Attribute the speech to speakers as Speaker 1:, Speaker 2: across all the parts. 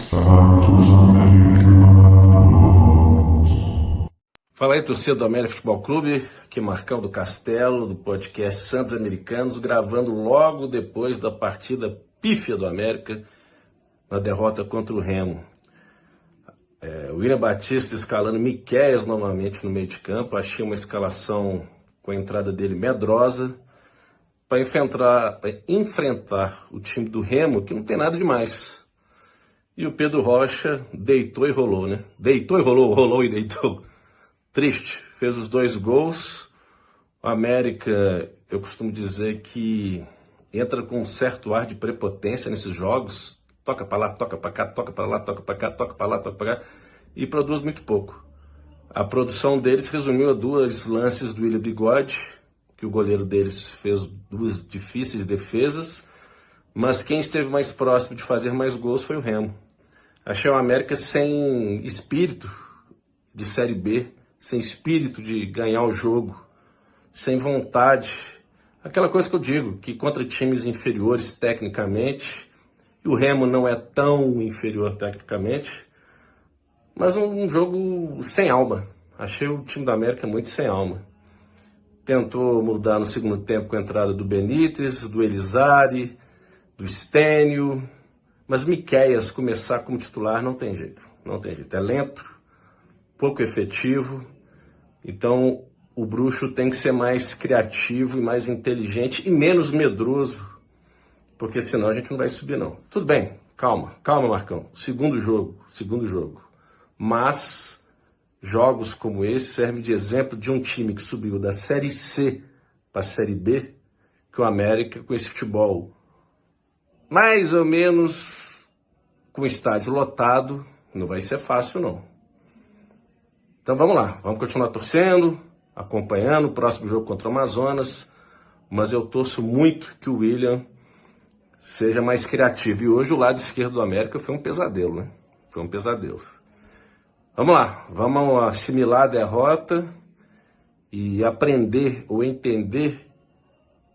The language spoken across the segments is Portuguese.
Speaker 1: Santos Americanos.
Speaker 2: Fala aí, torcida do América Futebol Clube, aqui Marcão do Castelo, do podcast Santos Americanos, gravando logo depois da partida pífia do América, na derrota contra o Remo. O William Batista escalando Miqueias novamente no meio de campo, achei uma escalação com a entrada dele medrosa, para enfrentar o time do Remo, que não tem nada demais. E o Pedro Rocha deitou e rolou, né? Deitou e rolou, rolou e deitou. Triste, fez os 2 gols. O América, eu costumo dizer que entra com um certo ar de prepotência nesses jogos. Toca para lá, toca para cá, toca para lá, toca para cá, toca para lá, toca para cá. E produz muito pouco. A produção deles resumiu a 2 lances do William Bigode, que o goleiro deles fez 2 difíceis defesas. Mas quem esteve mais próximo de fazer mais gols foi o Remo. Achei o América sem espírito de Série B, sem espírito de ganhar o jogo, sem vontade. Aquela coisa que eu digo, que contra times inferiores tecnicamente, e o Remo não é tão inferior tecnicamente, mas um jogo sem alma. Achei o time da América muito sem alma. Tentou mudar no segundo tempo com a entrada do Benítez, do Elizari, do Stênio, mas Miqueias começar como titular não tem jeito, não tem jeito. É lento, pouco efetivo, então o Bruxo tem que ser mais criativo e mais inteligente e menos medroso, porque senão a gente não vai subir não. Tudo bem, calma, Marcão, segundo jogo. Mas jogos como esse servem de exemplo de um time que subiu da Série C para a Série B, que o América, com esse futebol mais ou menos com o estádio lotado, não vai ser fácil não. Então vamos lá, vamos continuar torcendo, acompanhando o próximo jogo contra o Amazonas, mas eu torço muito que o William seja mais criativo. E hoje o lado esquerdo do América foi um pesadelo, né? Foi um pesadelo. Vamos lá, vamos assimilar a derrota e aprender ou entender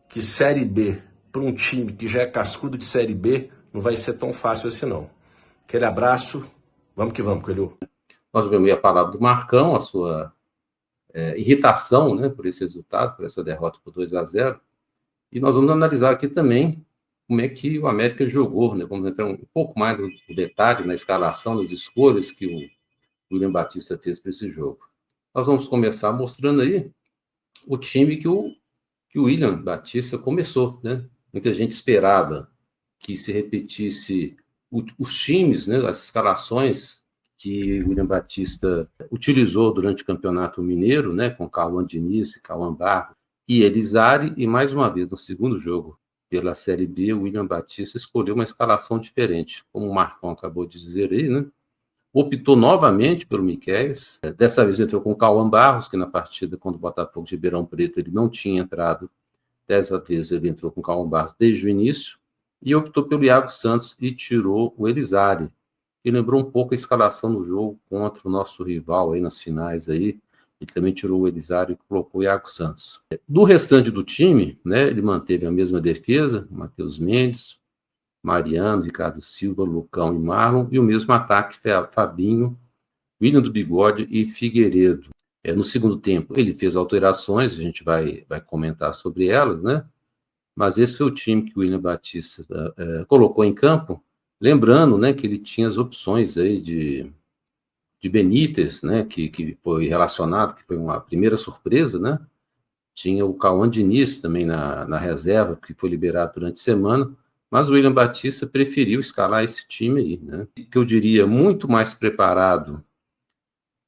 Speaker 2: que Série B, para um time que já é cascudo de Série B, não vai ser tão fácil assim não. Aquele abraço, vamos que vamos, Coelho.
Speaker 3: Nós vemos a palavra do Marcão, a sua irritação, né, por esse resultado, por essa derrota por 2-0. E nós vamos analisar aqui também como é que o América jogou, né? Vamos entrar um pouco mais no detalhe, na escalação, nas escolhas que o William Batista fez para esse jogo. Nós vamos começar mostrando aí o time que o William Batista começou, né? Muita gente esperava que se repetisse os times, né, as escalações que o William Batista utilizou durante o Campeonato Mineiro, né, com Cauã Diniz, Cauã Barros e Elizari, e mais uma vez no segundo jogo pela Série B, o William Batista escolheu uma escalação diferente, como o Marcão acabou de dizer aí, né? Optou novamente pelo Miqueias, dessa vez entrou com o Cauã Barros, que na partida contra o Botafogo de Ribeirão Preto ele não tinha entrado, dessa vez ele entrou com o Cauã Barros desde o início, e optou pelo Iago Santos e tirou o Elizari, que lembrou um pouco a escalação no jogo contra o nosso rival aí nas finais aí. Ele também tirou o Elizari e colocou o Iago Santos. Do restante do time, né, ele manteve a mesma defesa, Matheus Mendes, Mariano, Ricardo Silva, Lucão e Marlon, e o mesmo ataque, Fabinho, William do Bigode e Figueiredo. No segundo tempo, ele fez alterações, a gente vai comentar sobre elas, né? Mas esse foi o time que o William Batista colocou em campo, lembrando, né, que ele tinha as opções aí de Benítez, né, que foi relacionado, que foi uma primeira surpresa, né? Tinha o Cauã Diniz também na reserva, que foi liberado durante a semana, mas o William Batista preferiu escalar esse time aí, né? Que eu diria muito mais preparado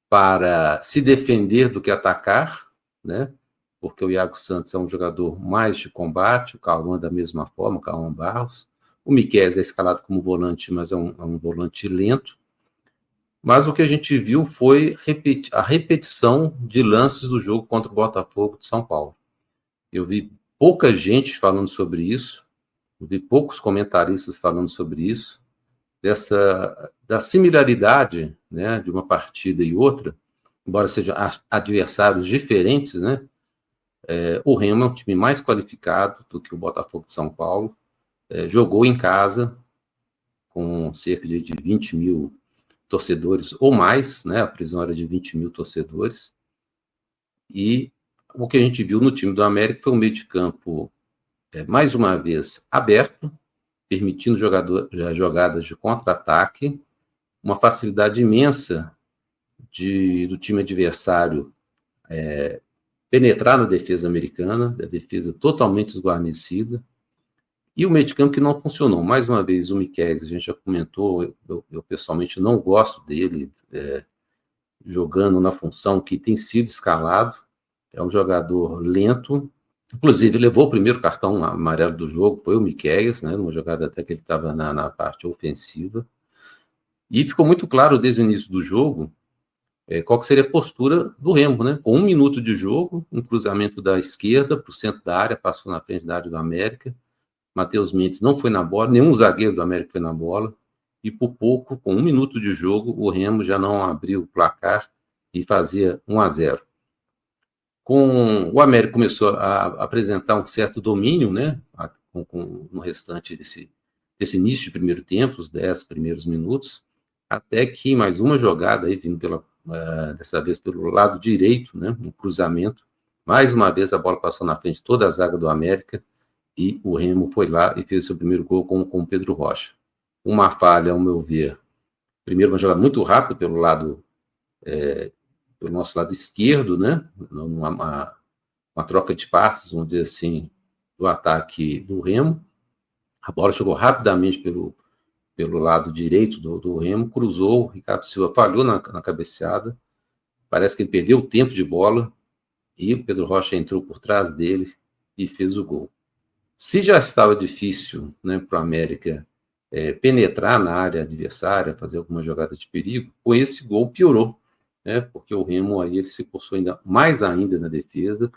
Speaker 3: para se defender do que atacar, né? Porque o Iago Santos é um jogador mais de combate, o Cauã da mesma forma, o Cauã Barros. O Miqueias é escalado como volante, mas é um volante lento. Mas o que a gente viu foi a repetição de lances do jogo contra o Botafogo de São Paulo. Eu vi pouca gente falando sobre isso, eu vi poucos comentaristas falando sobre isso, da similaridade, né, de uma partida e outra, embora sejam adversários diferentes, né? O Remo é um time mais qualificado do que o Botafogo de São Paulo, jogou em casa, com cerca de 20 mil torcedores ou mais, né? A prisão era de 20 mil torcedores. E o que a gente viu no time do América foi um meio de campo, mais uma vez, aberto, permitindo jogadas de contra-ataque, uma facilidade imensa do time adversário penetrar na defesa americana, a defesa totalmente desguarnecida, e o meio de campo que não funcionou. Mais uma vez, o Miqueias, a gente já comentou, eu pessoalmente não gosto dele jogando na função que tem sido escalado, é um jogador lento, inclusive levou o primeiro cartão amarelo do jogo, foi o Miqueias, né, numa jogada até que ele estava na parte ofensiva, e ficou muito claro desde o início do jogo qual que seria a postura do Remo, né? Com 1 minuto de jogo, um cruzamento da esquerda para o centro da área, passou na frente da área do América. Matheus Mendes não foi na bola, nenhum zagueiro do América foi na bola. E por pouco, com 1 minuto de jogo, o Remo já não abriu o placar e fazia 1-0. O América começou a apresentar um certo domínio, né? No restante desse início de primeiro tempo, os 10 primeiros minutos, até que mais uma jogada aí vindo dessa vez pelo lado direito, né, um cruzamento. Mais uma vez a bola passou na frente de toda a zaga do América e o Remo foi lá e fez seu primeiro gol com o Pedro Rocha. Uma falha, ao meu ver. Primeiro, uma jogada muito rápida pelo nosso lado esquerdo, né, uma troca de passes, vamos dizer assim, do ataque do Remo. A bola chegou rapidamente pelo lado direito do Remo, cruzou, o Ricardo Silva falhou na cabeceada, parece que ele perdeu o tempo de bola, e o Pedro Rocha entrou por trás dele e fez o gol. Se já estava difícil, né, para o América penetrar na área adversária, fazer alguma jogada de perigo, com esse gol piorou, né, porque o Remo aí ele se postou mais ainda na defesa,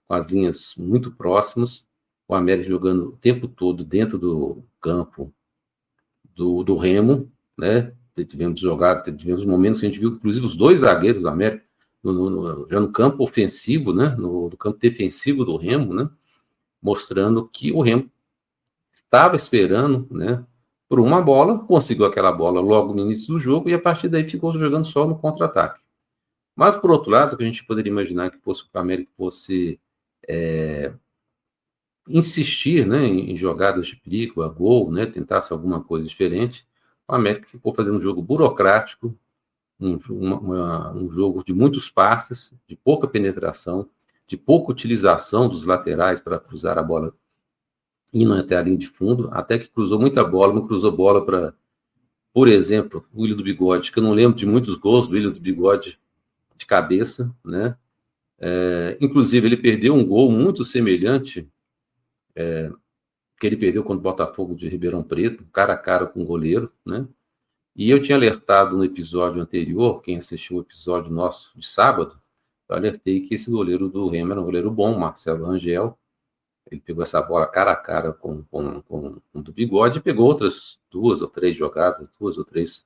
Speaker 3: com as linhas muito próximas, o América jogando o tempo todo dentro do campo do Remo, né? Tivemos momentos que a gente viu, inclusive, os dois zagueiros do América, já no campo ofensivo, né? No campo defensivo do Remo, né? Mostrando que o Remo estava esperando, né? Por uma bola, conseguiu aquela bola logo no início do jogo e a partir daí ficou jogando só no contra-ataque. Mas, por outro lado, o que a gente poderia imaginar que fosse o América fosse insistir, né, em jogadas de perigo, a gol, né, tentasse alguma coisa diferente, o América ficou fazendo um jogo burocrático, um jogo de muitos passes, de pouca penetração, de pouca utilização dos laterais para cruzar a bola indo até a linha de fundo, até que cruzou muita bola, não cruzou bola para, por exemplo, o Willian do Bigode, que eu não lembro de muitos gols do Willian do Bigode de cabeça, né? Inclusive ele perdeu um gol muito semelhante que ele perdeu contra o Botafogo de Ribeirão Preto, cara a cara com o goleiro, né? E eu tinha alertado no episódio anterior, quem assistiu o episódio nosso de sábado, eu alertei que esse goleiro do Remo era um goleiro bom, Marcelo Rangel. Ele pegou essa bola cara a cara com o do Bigode e pegou outras 2 ou 3 jogadas, 2 ou 3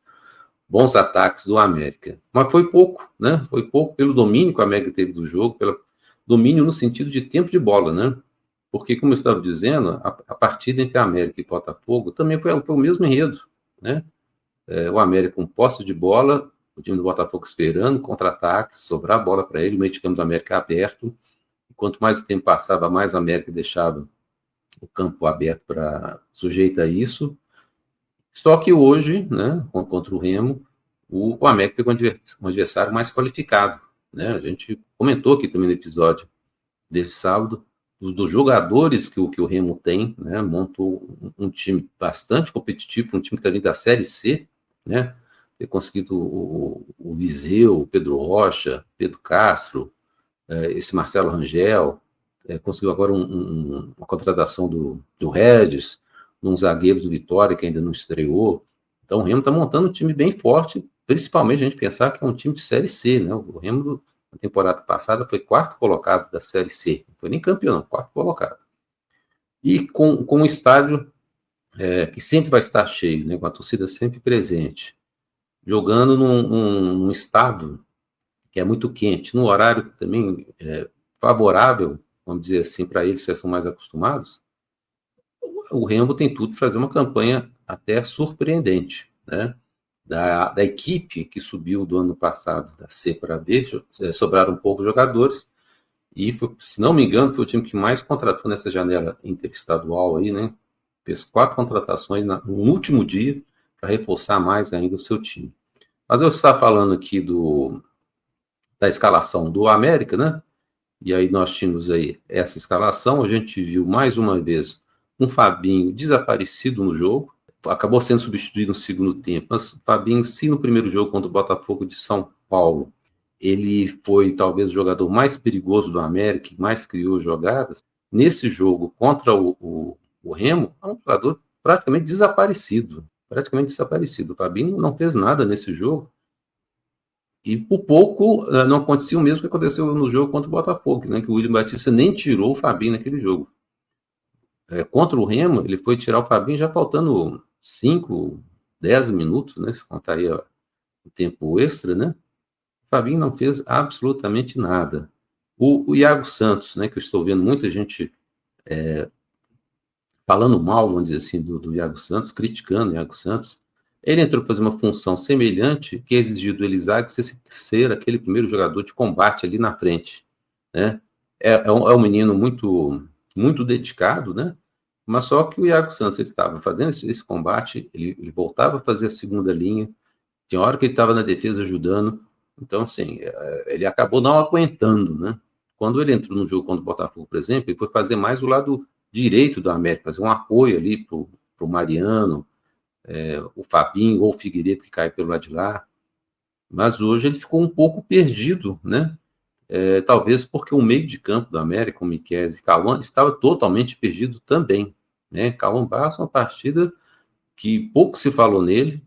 Speaker 3: bons ataques do América. Mas foi pouco, né? Foi pouco pelo domínio que o América teve do jogo, pelo domínio no sentido de tempo de bola, né? Porque, como eu estava dizendo, a partida entre a América e Botafogo também foi o mesmo enredo, né? O América com posse de bola, o time do Botafogo esperando, contra-ataque, sobrar a bola para ele, o meio de campo do América aberto. Quanto mais o tempo passava, mais o América deixava o campo aberto para sujeito a isso. Só que hoje, né, contra o Remo, o América pegou um adversário mais qualificado, né? A gente comentou aqui também no episódio desse sábado, dos jogadores que o Remo tem, né? Montou um time bastante competitivo, um time que está ali da Série C, né? Ter conseguido o Viseu, o Pedro Rocha, Pedro Castro, esse Marcelo Rangel, conseguiu agora uma contratação do Regis, um zagueiro do Vitória que ainda não estreou. Então o Remo está montando um time bem forte, principalmente a gente pensar que é um time de Série C, né? O Remo na temporada passada foi 4º colocado da Série C, não foi nem campeão, não, 4º colocado. E com um estádio que sempre vai estar cheio, né? Com a torcida sempre presente, jogando num estado que é muito quente, num horário também favorável, vamos dizer assim, para eles que já são mais acostumados, o Remo tem tudo para fazer uma campanha até surpreendente, né? Da equipe que subiu do ano passado, da C para B, sobraram poucos jogadores, e, se não me engano, foi o time que mais contratou nessa janela interestadual aí, né? Fez 4 contratações no último dia para reforçar mais ainda o seu time. Mas eu estava falando aqui da escalação do América, né? E aí nós tínhamos aí essa escalação, a gente viu mais uma vez um Fabinho desaparecido no jogo, acabou sendo substituído no segundo tempo, mas o Fabinho, se no primeiro jogo contra o Botafogo de São Paulo, ele foi talvez o jogador mais perigoso do América, que mais criou jogadas, nesse jogo contra o Remo, é um jogador praticamente desaparecido. O Fabinho não fez nada nesse jogo, e por pouco não acontecia o mesmo que aconteceu no jogo contra o Botafogo, né, que o William Batista nem tirou o Fabinho naquele jogo. Contra o Remo, ele foi tirar o Fabinho já faltando 5, 10 minutos, né, se contar aí o tempo extra, né? O Fabinho não fez absolutamente nada. O Iago Santos, né, que eu estou vendo muita gente falando mal, vamos dizer assim, do Iago Santos, criticando o Iago Santos, ele entrou para fazer uma função semelhante que exigiu do Elisag ser aquele primeiro jogador de combate ali na frente, né? É um menino muito, muito dedicado, né? Mas só que o Iago Santos, ele estava fazendo esse combate, ele voltava a fazer a segunda linha, tinha hora que ele estava na defesa ajudando, então, assim, ele acabou não aguentando, né? Quando ele entrou no jogo contra o Botafogo, por exemplo, ele foi fazer mais o lado direito do América, fazer um apoio ali para o Mariano, o Fabinho ou o Figueiredo, que cai pelo lado de lá, mas hoje ele ficou um pouco perdido, né? Talvez porque o meio de campo do América, o Miqueias e Cauã, estava totalmente perdido também, né? Cauã Barros, uma partida que pouco se falou nele.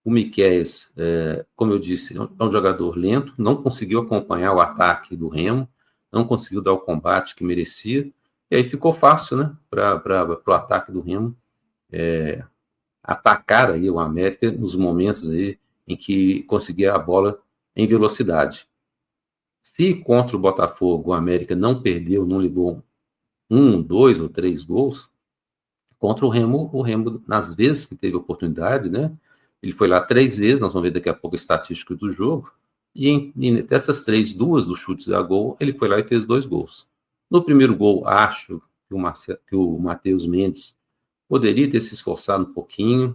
Speaker 3: O Miqueias, como eu disse, é um jogador lento, não conseguiu acompanhar o ataque do Remo, não conseguiu dar o combate que merecia, e aí ficou fácil, né, para o ataque do Remo atacar aí o América nos momentos aí em que conseguia a bola em velocidade. Se contra o Botafogo o América não perdeu, não levou 1, 2 ou 3 gols, contra o Remo, nas vezes que teve oportunidade, né, ele foi lá 3 vezes, nós vamos ver daqui a pouco a estatística do jogo, e dessas 3, 2 dos chutes a gol, ele foi lá e fez 2 gols. No primeiro gol, acho que o Matheus Mendes poderia ter se esforçado um pouquinho.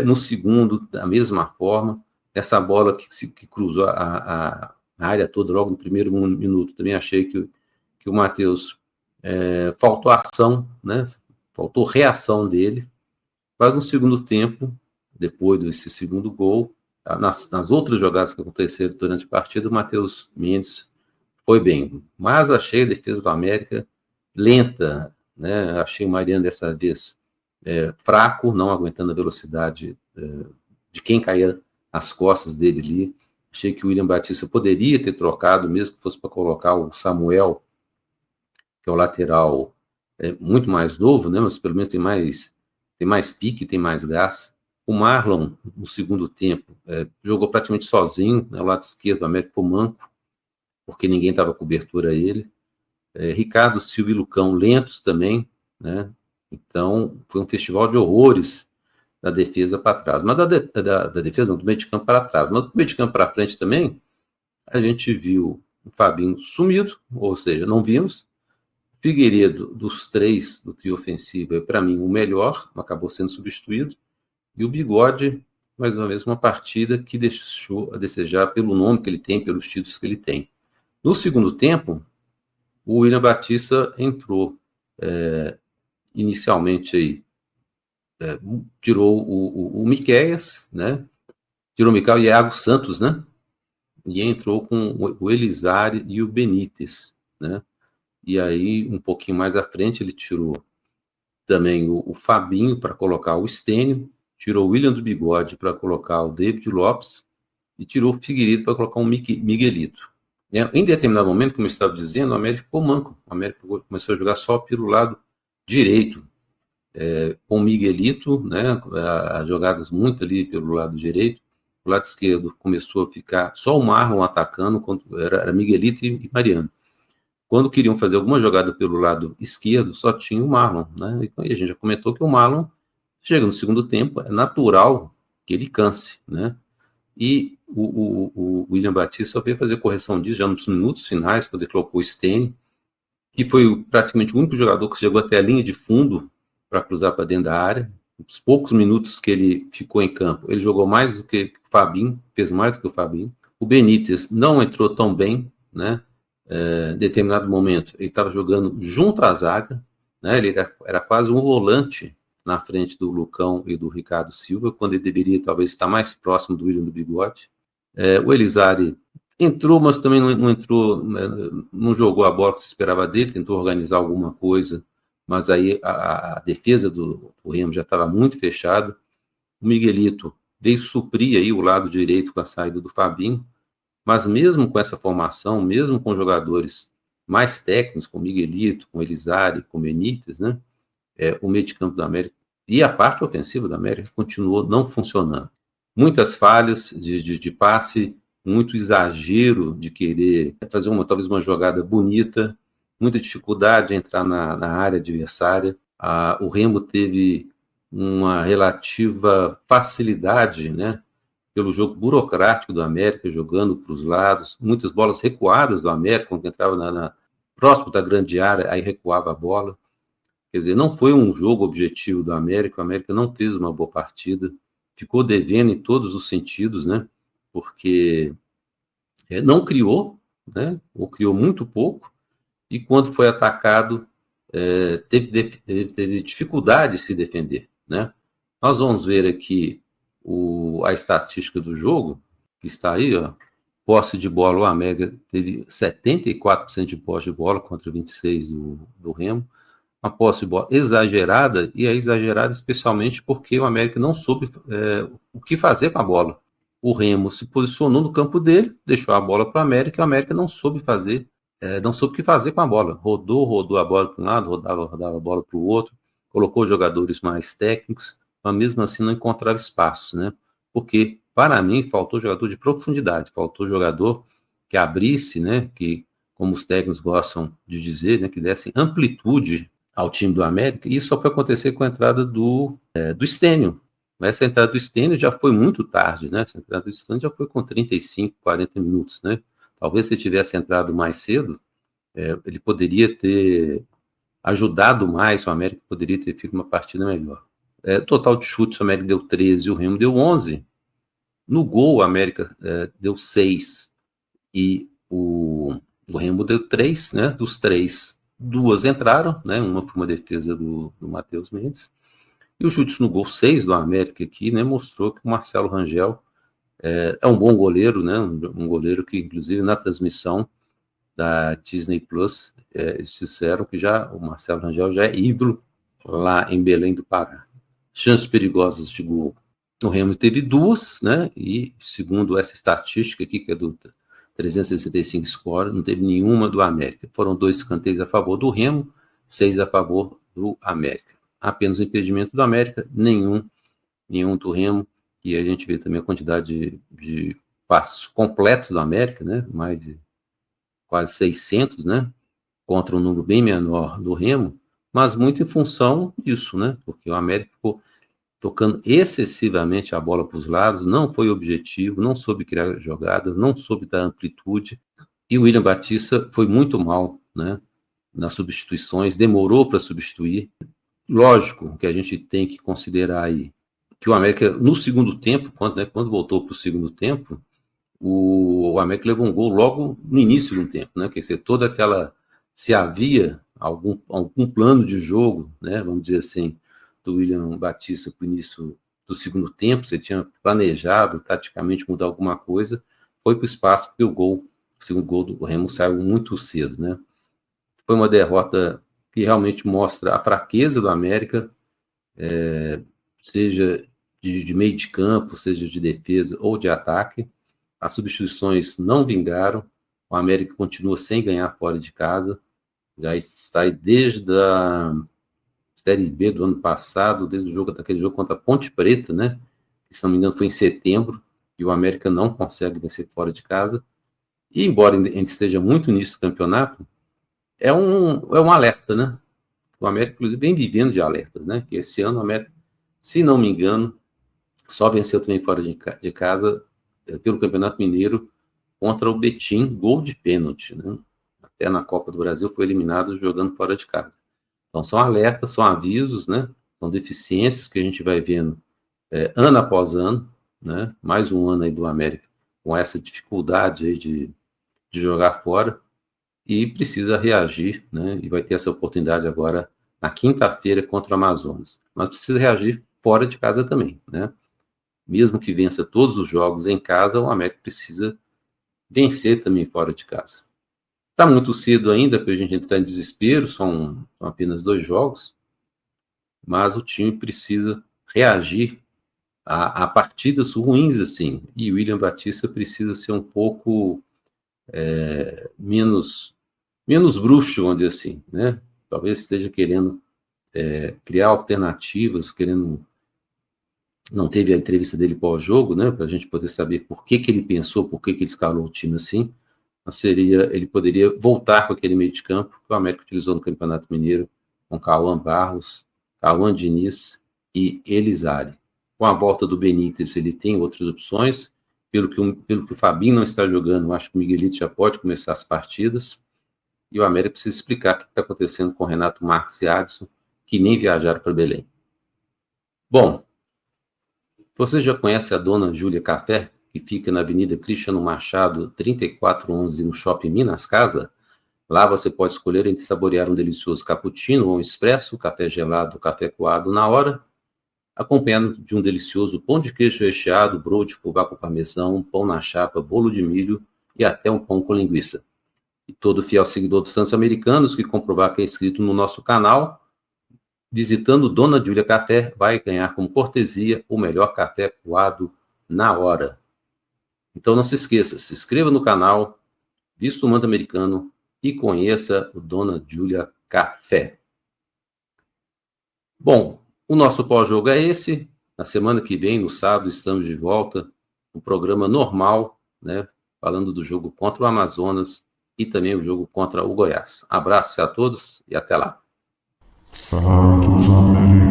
Speaker 3: No segundo, da mesma forma, essa bola que cruzou a área toda logo no primeiro minuto, também achei que o Matheus faltou ação, né? Faltou reação dele, mas no segundo tempo, depois desse segundo gol, nas outras jogadas que aconteceram durante a partida, o Matheus Mendes foi bem, mas achei a defesa do América lenta, né? Achei o Mariano dessa vez fraco, não aguentando a velocidade de quem caía às costas dele ali. Achei que o William Batista poderia ter trocado, mesmo que fosse para colocar o Samuel, que é o lateral muito mais novo, né? Mas pelo menos tem mais pique, tem mais gás. O Marlon, no segundo tempo, jogou praticamente sozinho, né? O lado esquerdo do América ficou manco, porque ninguém dava cobertura a ele. Ricardo Silva e Lucão lentos também, né? Então, foi um festival de horrores da defesa para trás. Mas da defesa, não, do meio de campo para trás. Mas do meio de campo para frente também, a gente viu o Fabinho sumido, ou seja, não vimos. Figueiredo, dos 3 do trio ofensivo, é para mim o melhor, acabou sendo substituído. E o Bigode, mais uma vez, uma partida que deixou a desejar pelo nome que ele tem, pelos títulos que ele tem. No segundo tempo, o William Batista entrou inicialmente aí, tirou o Miqueias, né? Tirou o Miquel e Iago Santos, né? E entrou com o Elisari e o Benítez, né? E aí, um pouquinho mais à frente, ele tirou também o Fabinho para colocar o Stênio, tirou o William do Bigode para colocar o David Lopes e tirou o Figueiredo para colocar o Miguelito. Em determinado momento, como eu estava dizendo, o América ficou manco. O América começou a jogar só pelo lado direito, com o Miguelito, né, as jogadas muito ali pelo lado direito. O lado esquerdo começou a ficar só o Marlon atacando, era Miguelito e Mariano. Quando queriam fazer alguma jogada pelo lado esquerdo, só tinha o Marlon, né? E a gente já comentou que o Marlon Chega no segundo tempo, é natural que ele canse, né? E o William Batista só veio fazer correção disso já nos minutos finais, quando ele colocou o Stene, que foi praticamente o único jogador que chegou até a linha de fundo para cruzar para dentro da área. Os poucos minutos que ele ficou em campo, ele jogou mais do que o Fabinho, fez mais do que o Fabinho. O Benítez não entrou tão bem, né? Em determinado momento, ele estava jogando junto à zaga, né? Ele era quase um volante na frente do Lucão e do Ricardo Silva, quando ele deveria talvez estar mais próximo do William do Bigode. O Elizari entrou, mas também não entrou, né? Não jogou a bola que se esperava dele, tentou organizar alguma coisa, mas aí a defesa do Remo já estava muito fechada. O Miguelito veio suprir aí o lado direito com a saída do Fabinho, mas mesmo com essa formação, mesmo com jogadores mais técnicos, com o Miguelito, com o Elizari, com o Benítez, né? O meio de campo do América e a parte ofensiva do América continuou não funcionando. Muitas falhas de passe, muito exagero de querer fazer talvez uma jogada bonita, muita dificuldade de entrar na área adversária. O Remo teve uma relativa facilidade, né, pelo jogo burocrático do América, jogando para os lados, muitas bolas recuadas do América, quando entrava próximo da grande área, aí recuava a bola. Quer dizer, não foi um jogo objetivo do América, o América não fez uma boa partida, ficou devendo em todos os sentidos, né, porque não criou, né, ou criou muito pouco, e quando foi atacado, teve dificuldade de se defender, né. Nós vamos ver aqui a estatística do jogo, que está aí, ó, posse de bola, o América teve 74% de posse de bola contra 26% do Remo, uma posse de bola exagerada, e é exagerada especialmente porque o América não soube o que fazer com a bola. O Remo se posicionou no campo dele, deixou a bola para o América, e o América não soube o que fazer com a bola. Rodou a bola para um lado, rodava a bola para o outro, colocou jogadores mais técnicos, mas mesmo assim não encontrava espaço, né? Porque, para mim, faltou jogador de profundidade, faltou jogador que abrisse, né? Que, como os técnicos gostam de dizer, né? Que desse amplitude ao time do América, e isso só foi acontecer com a entrada do Stênio. Essa entrada do Stênio já foi muito tarde, né? Essa entrada do Stênio já foi com 35, 40 minutos, né? Talvez se ele tivesse entrado mais cedo, ele poderia ter ajudado mais, o América poderia ter feito uma partida melhor. Total de chutes, o América deu 13, o Remo deu 11. No gol, o América deu 6 e o Remo deu 3, né? Dos 3, 2 entraram, né? Uma foi uma defesa do Matheus Mendes. E o chute no gol 6 do América aqui, né? Mostrou que o Marcelo Rangel é um bom goleiro, né? Um goleiro que, inclusive, na transmissão da Disney Plus, eles disseram que o Marcelo Rangel já é ídolo lá em Belém do Pará. Chances perigosas de gol. O Remo teve 2, né? E segundo essa estatística aqui, que é do 365 score, não teve nenhuma do América. Foram 2 escanteios a favor do Remo, 6 a favor do América. Apenas o impedimento do América, nenhum do Remo. E a gente vê também a quantidade de passos completos do América, né? Mais de quase 600, né? Contra um número bem menor do Remo, mas muito em função disso, né? Porque o América ficou tocando excessivamente a bola para os lados, não foi objetivo, não soube criar jogadas, não soube dar amplitude, e o William Batista foi muito mal, né? Nas substituições, demorou para substituir. Lógico que a gente tem que considerar aí que o América, no segundo tempo, quando voltou para o segundo tempo, o América levou um gol logo no início do tempo, né? Quer dizer, se havia algum plano de jogo, né? Vamos dizer assim, do William Batista para o início do segundo tempo, você tinha planejado taticamente mudar alguma coisa, foi para o espaço, porque o segundo gol do Remo saiu muito cedo, né? Foi uma derrota que realmente mostra a fraqueza do América, seja de meio de campo, seja de defesa ou de ataque. As substituições não vingaram, o América continua sem ganhar fora de casa, já está aí desde a Série B do ano passado, desde daquele jogo contra a Ponte Preta, né? Que, se não me engano, foi em setembro, e o América não consegue vencer fora de casa. E, embora a gente esteja muito nisso do campeonato, é um alerta, né? O América, inclusive, vem vivendo de alertas, né? Que esse ano o América se não me engano, só venceu também fora de casa pelo Campeonato Mineiro contra o Betim, gol de pênalti, né? Até na Copa do Brasil foi eliminado jogando fora de casa. Então são alertas, são avisos, né? São deficiências que a gente vai vendo ano após ano, né? Mais um ano aí do América com essa dificuldade aí de jogar fora e precisa reagir, né? E vai ter essa oportunidade agora na quinta-feira contra o Amazonas. Mas precisa reagir fora de casa também, né? Mesmo que vença todos os jogos em casa, o América precisa vencer também fora de casa. Está muito cedo ainda para a gente entrar em desespero, são apenas 2 jogos, mas o time precisa reagir a partidas ruins assim, e o William Batista precisa ser um pouco menos bruxo, vamos dizer assim, né? Talvez esteja querendo criar alternativas, querendo... Não teve a entrevista dele pós-jogo, né? Para a gente poder saber por que ele pensou, por que ele escalou o time assim. Mas ele poderia voltar com aquele meio de campo que o América utilizou no Campeonato Mineiro, com Cauã Barros, Cauã Diniz e Elizari. Com a volta do Benítez, ele tem outras opções. Pelo que o Fabinho não está jogando, acho que o Miguelito já pode começar as partidas. E o América precisa explicar o que está acontecendo com Renato Marques e Adson, que nem viajaram para Belém. Bom, você já conhece a Dona Júlia Café, que fica na Avenida Cristiano Machado, 3411, no Shopping Minas Casa? Lá você pode escolher entre saborear um delicioso cappuccino ou um expresso, café gelado, café coado na hora, acompanhado de um delicioso pão de queijo recheado, broa de fubá com parmesão, pão na chapa, bolo de milho e até um pão com linguiça. E todo fiel seguidor dos Santos Americanos que comprovar que é inscrito no nosso canal, visitando Dona Júlia Café, vai ganhar como cortesia o melhor café coado na hora. Então não se esqueça, se inscreva no canal, vista o manto americano e conheça o Dona Júlia Café. Bom, o nosso pós-jogo é esse. Na semana que vem, no sábado, estamos de volta, um programa normal, né, falando do jogo contra o Amazonas e também o jogo contra o Goiás. Abraço a todos e até lá.
Speaker 1: Santos Americanos.